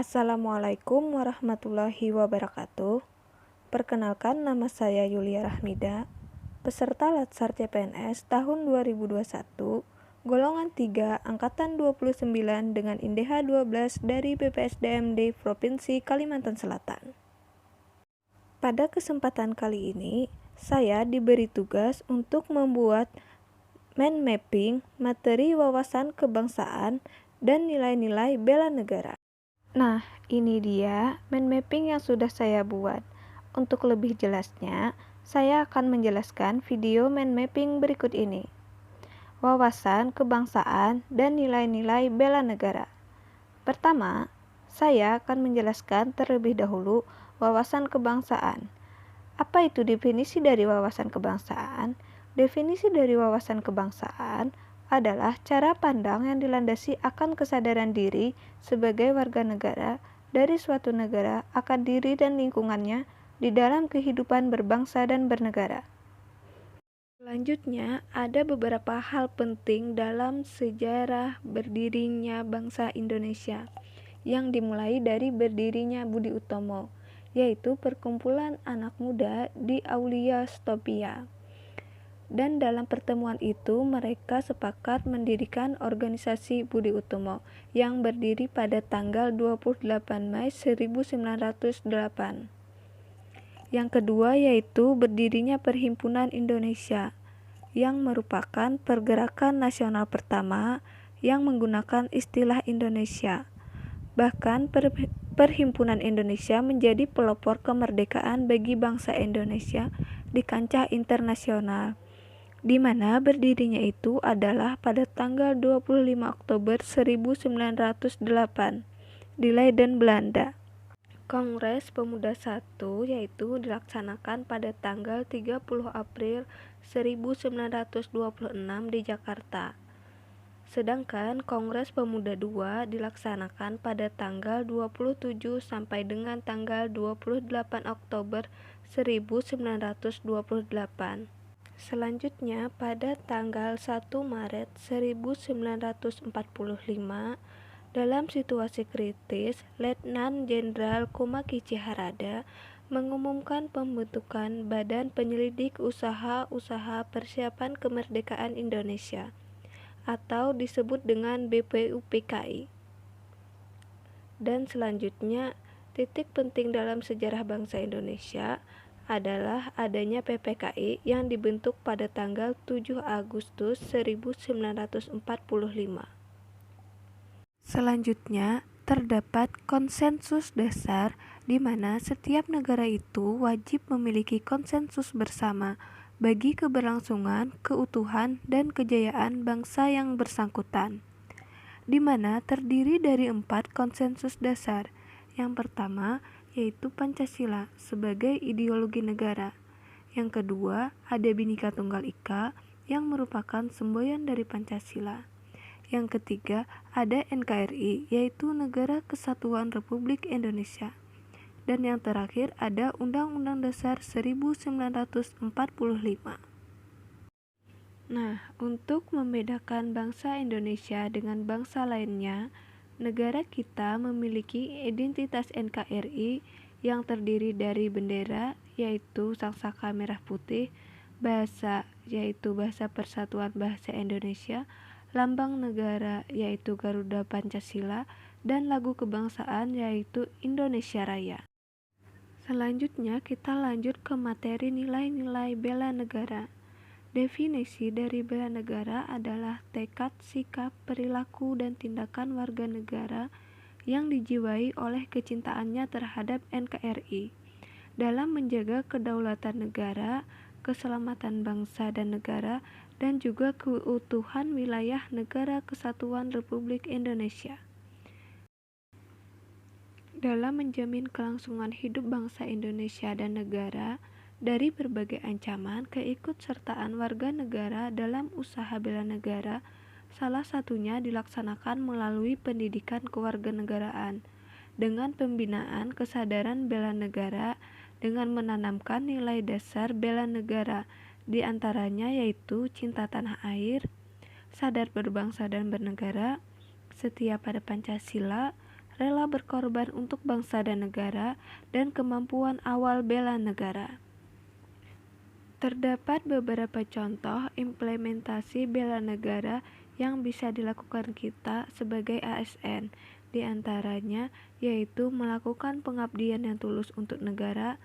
Assalamualaikum warahmatullahi wabarakatuh. Perkenalkan, nama saya Yulia Rahmida, peserta Latsar CPNS tahun 2021, golongan 3, angkatan 29 dengan INDEH 12 dari BPSDMD Provinsi Kalimantan Selatan. Pada kesempatan kali ini, saya diberi tugas untuk membuat mind mapping materi wawasan kebangsaan dan nilai-nilai bela negara. Nah, ini dia mind mapping yang sudah saya buat. Untuk lebih jelasnya, saya akan menjelaskan video mind mapping berikut ini. Wawasan kebangsaan dan nilai-nilai bela negara. Pertama, saya akan menjelaskan terlebih dahulu wawasan kebangsaan. Apa itu definisi dari wawasan kebangsaan? Definisi dari wawasan kebangsaan adalah cara pandang yang dilandasi akan kesadaran diri sebagai warga negara dari suatu negara akan diri dan lingkungannya di dalam kehidupan berbangsa dan bernegara. Selanjutnya, ada beberapa hal penting dalam sejarah berdirinya bangsa Indonesia yang dimulai dari berdirinya Budi Utomo, yaitu perkumpulan anak muda di Aulia Stopia. Dan dalam pertemuan itu mereka sepakat mendirikan organisasi Budi Utomo yang berdiri pada tanggal 28 Mei 1908. Yang kedua yaitu berdirinya Perhimpunan Indonesia yang merupakan pergerakan nasional pertama yang menggunakan istilah Indonesia. Bahkan Perhimpunan Indonesia menjadi pelopor kemerdekaan bagi bangsa Indonesia di kancah internasional, di mana berdirinya itu adalah pada tanggal 25 Oktober 1908 di Leiden, Belanda. Kongres Pemuda I yaitu dilaksanakan pada tanggal 30 April 1926 di Jakarta. Sedangkan Kongres Pemuda II dilaksanakan pada tanggal 27 sampai dengan tanggal 28 Oktober 1928. Selanjutnya pada tanggal 1 Maret 1945, dalam situasi kritis, Letnan Jenderal Komakichi Harada mengumumkan pembentukan Badan Penyelidik Usaha-Usaha Persiapan Kemerdekaan Indonesia atau disebut dengan BPUPKI. Dan selanjutnya, titik penting dalam sejarah bangsa Indonesia adalah adanya PPKI yang dibentuk pada tanggal 7 Agustus 1945. Selanjutnya, terdapat konsensus dasar di mana setiap negara itu wajib memiliki konsensus bersama bagi keberlangsungan, keutuhan, dan kejayaan bangsa yang bersangkutan, di mana terdiri dari 4 konsensus dasar. Yang pertama yaitu Pancasila sebagai ideologi negara. Yang kedua ada Bhinneka Tunggal Ika yang merupakan semboyan dari Pancasila. Yang ketiga ada NKRI yaitu Negara Kesatuan Republik Indonesia. Dan yang terakhir ada Undang-Undang Dasar 1945. Nah, untuk membedakan bangsa Indonesia dengan bangsa lainnya, negara kita memiliki identitas NKRI yang terdiri dari bendera yaitu sangsaka merah putih, bahasa yaitu Bahasa Persatuan Bahasa Indonesia, lambang negara yaitu Garuda Pancasila, dan lagu kebangsaan yaitu Indonesia Raya. Selanjutnya kita lanjut ke materi nilai-nilai bela negara. Definisi dari bela negara adalah tekad, sikap, perilaku, dan tindakan warga negara yang dijiwai oleh kecintaannya terhadap NKRI dalam menjaga kedaulatan negara, keselamatan bangsa dan negara, dan juga keutuhan wilayah Negara Kesatuan Republik Indonesia. Dalam menjamin kelangsungan hidup bangsa Indonesia dan negara dari berbagai ancaman, keikutsertaan warga negara dalam usaha bela negara salah satunya dilaksanakan melalui pendidikan kewarganegaraan dengan pembinaan kesadaran bela negara dengan menanamkan nilai dasar bela negara, di antaranya yaitu cinta tanah air, sadar berbangsa dan bernegara, setia pada Pancasila, rela berkorban untuk bangsa dan negara, dan kemampuan awal bela negara. Terdapat beberapa contoh implementasi bela negara yang bisa dilakukan kita sebagai ASN, di antaranya yaitu melakukan pengabdian yang tulus untuk negara,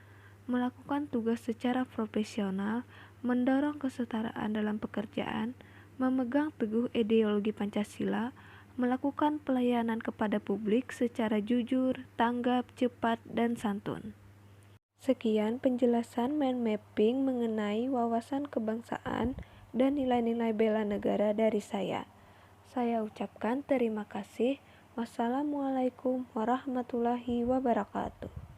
melakukan tugas secara profesional, mendorong kesetaraan dalam pekerjaan, memegang teguh ideologi Pancasila, melakukan pelayanan kepada publik secara jujur, tanggap, cepat, dan santun. Sekian penjelasan mind mapping mengenai wawasan kebangsaan dan nilai-nilai bela negara dari saya. Saya ucapkan terima kasih. Wassalamualaikum warahmatullahi wabarakatuh.